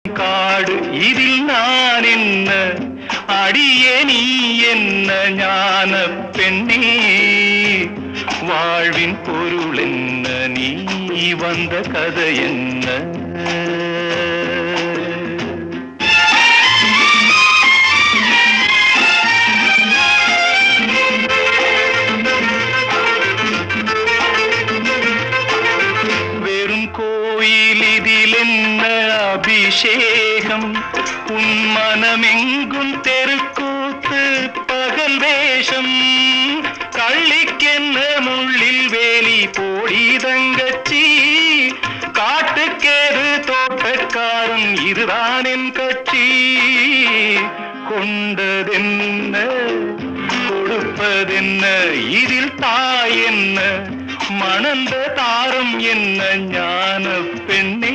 காடு இதில் நான் என்ன அடியே நீ என்ன ஞான பெண்ணே வாழ்வின் பொருள் என்ன நீ வந்த கதை என்ன வெறும் கோயில் இதில் என்ன அபிஷேகம் உன் மனமெங்கும் தெருக்கூத்து பகல் வேஷம் கள்ளிக்கென்ன முள்ளில் வேலி போடி தங்கச்சி காட்டுக்கேது தோட்டக்காரன் இதுதான் என் கட்சி கொண்டதென்ன கொடுப்பதென்ன இதில் தாய் என்ன மணந்த தாரம் என்ன ஞான பெண்ணே